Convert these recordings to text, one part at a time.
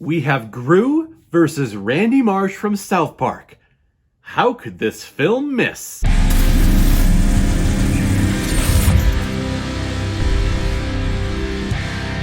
We have Gru versus Randy Marsh from South Park. How could this film miss?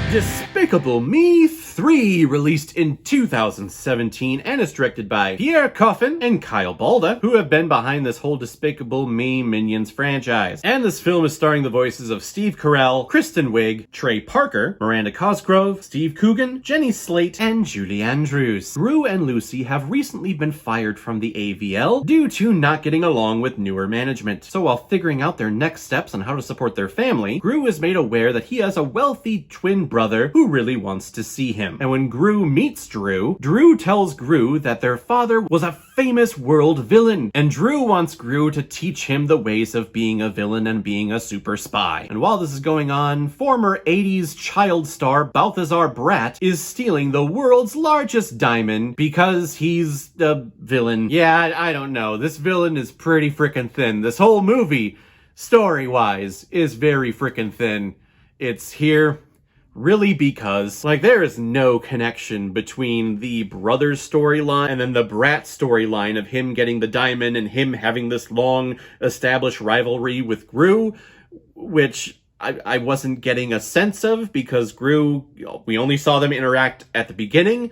Despicable Me 3, released in 2017 and is directed by Pierre Coffin and Kyle Balda, who have been behind this whole Despicable Me Minions franchise. And this film is starring the voices of Steve Carell, Kristen Wiig, Trey Parker, Miranda Cosgrove, Steve Coogan, Jenny Slate, and Julie Andrews. Gru and Lucy have recently been fired from the AVL due to not getting along with newer management. So while figuring out their next steps on how to support their family, Gru is made aware that he has a wealthy twin brother who really wants to see him. And when Gru meets Drew tells Gru that their father was a famous world villain, and Drew wants Gru to teach him the ways of being a villain and being a super spy. And while this is going on, former 80s child star Balthazar Bratt is stealing the world's largest diamond because he's a villain. Yeah, I don't know. This villain is pretty freaking thin. This whole movie, story-wise, is very freaking thin. It's here really because, like, there is no connection between the brothers storyline and then the Brat storyline of him getting the diamond and him having this long established rivalry with Gru, which I wasn't getting a sense of because Gru, we only saw them interact at the beginning,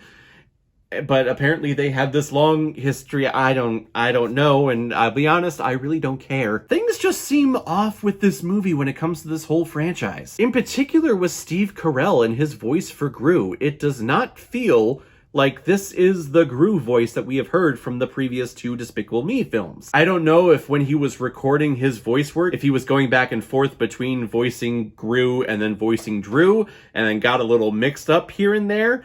but apparently they had this long history. I don't know, and I'll be honest, I really don't care. Things just seem off with this movie when it comes to this whole franchise. In particular with Steve Carell and his voice for Gru. It does not feel like this is the Gru voice that we have heard from the previous two Despicable Me films. I don't know if when he was recording his voice work, if he was going back and forth between voicing Gru and then voicing Drew, and then got a little mixed up here and there.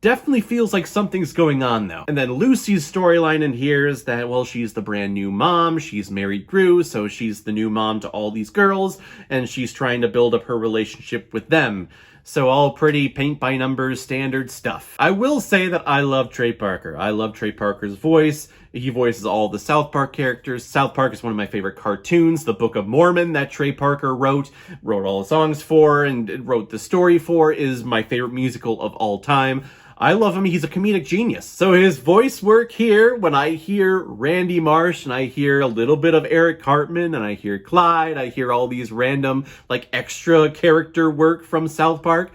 Definitely feels like something's going on, though. And then Lucy's storyline in here is that, well, she's the brand new mom. She's married Gru, so she's the new mom to all these girls, and she's trying to build up her relationship with them. So all pretty paint-by-numbers standard stuff. I will say that I love Trey Parker. I love Trey Parker's voice. He voices all the South Park characters. South Park is one of my favorite cartoons. The Book of Mormon that Trey Parker wrote all the songs for, and wrote the story for, is my favorite musical of all time. I love him. He's a comedic genius. So his voice work here, when I hear Randy Marsh and I hear a little bit of Eric Cartman and I hear Clyde, I hear all these random, like, extra character work from South Park,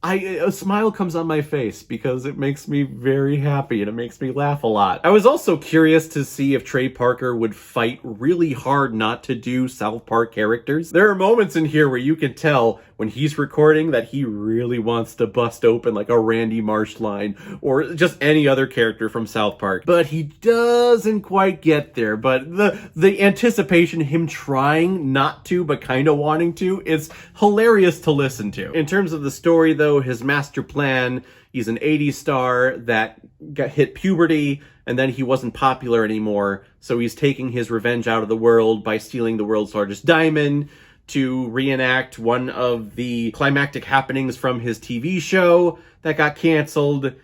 a smile comes on my face because it makes me very happy and it makes me laugh a lot. I was also curious to see if Trey Parker would fight really hard not to do South Park characters. There are moments in here where you can tell when he's recording that he really wants to bust open like a Randy Marsh line or just any other character from South Park. But he doesn't quite get there. But the anticipation, him trying not to but kind of wanting to, is hilarious to listen to. In terms of the story, though, his master plan, he's an 80s star that got hit puberty and then he wasn't popular anymore. So he's taking his revenge out of the world by stealing the world's largest diamond to reenact one of the climactic happenings from his TV show that got canceled.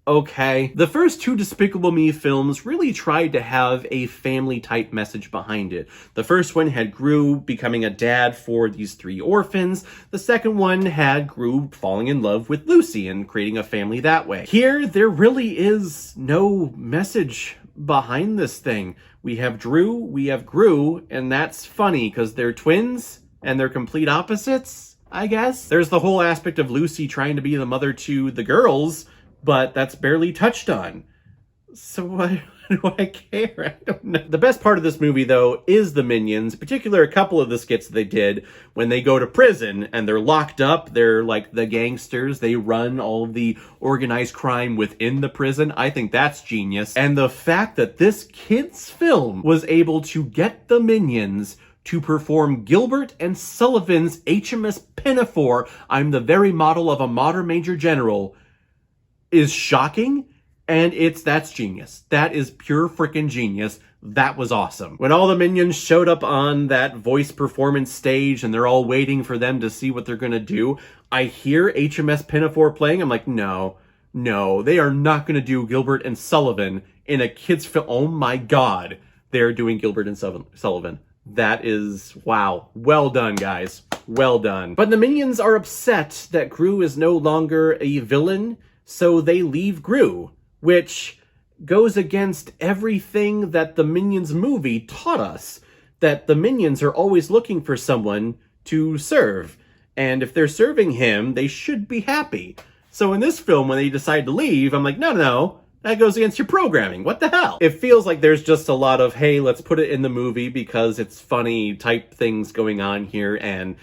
Okay. The first two Despicable Me films really tried to have a family-type message behind it. The first one had Gru becoming a dad for these three orphans. The second one had Gru falling in love with Lucy and creating a family that way. Here, there really is no message behind this thing. We have Drew, we have Gru, and that's funny because they're twins and they're complete opposites, I guess. There's the whole aspect of Lucy trying to be the mother to the girls, but that's barely touched on. So why do I care? I don't know. The best part of this movie, though, is the Minions, in particular a couple of the skits they did when they go to prison and they're locked up. They're like the gangsters. They run all of the organized crime within the prison. I think that's genius. And the fact that this kid's film was able to get the Minions to perform Gilbert and Sullivan's HMS Pinafore, I'm the very model of a modern major general, is shocking. And that's genius. That is pure freaking genius. That was awesome. When all the Minions showed up on that voice performance stage and they're all waiting for them to see what they're gonna do, I hear HMS Pinafore playing. I'm like, no, they are not gonna do Gilbert and Sullivan in a kid's film. Oh my God, they're doing Gilbert and Sullivan. That is, wow. Well done, guys. Well done. But the Minions are upset that Gru is no longer a villain, so they leave Gru, which goes against everything that the Minions movie taught us, that the Minions are always looking for someone to serve. And if they're serving him, they should be happy. So in this film, when they decide to leave, I'm like, no, that goes against your programming. What the hell? It feels like there's just a lot of, hey, let's put it in the movie because it's funny type things going on here, and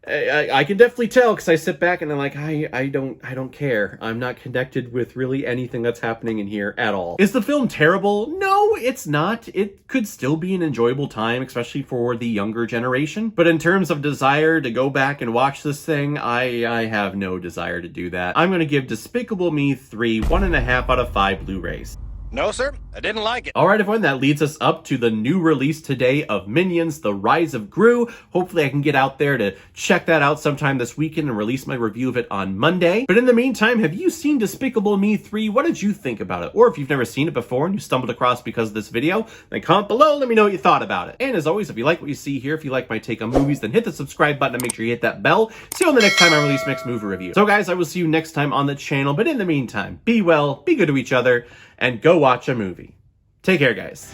I can definitely tell because I sit back and I'm like, I don't care. I'm not connected with really anything that's happening in here at all. Is the film terrible? No, it's not. It could still be an enjoyable time, especially for the younger generation. But in terms of desire to go back and watch this thing, I have no desire to do that. I'm going to give Despicable Me 3 1.5 out of 5 Blu-rays. No, sir, I didn't like it. All right, everyone, that leads us up to the new release today of Minions, The Rise of Gru. Hopefully I can get out there to check that out sometime this weekend and release my review of it on Monday. But in the meantime, have you seen Despicable Me 3? What did you think about it? Or if you've never seen it before and you stumbled across because of this video, then comment below, let me know what you thought about it. And as always, if you like what you see here, if you like my take on movies, then hit the subscribe button and make sure you hit that bell. See you on the next time I release my next movie review. So guys, I will see you next time on the channel. But in the meantime, be well, be good to each other, and go watch a movie. Take care, guys.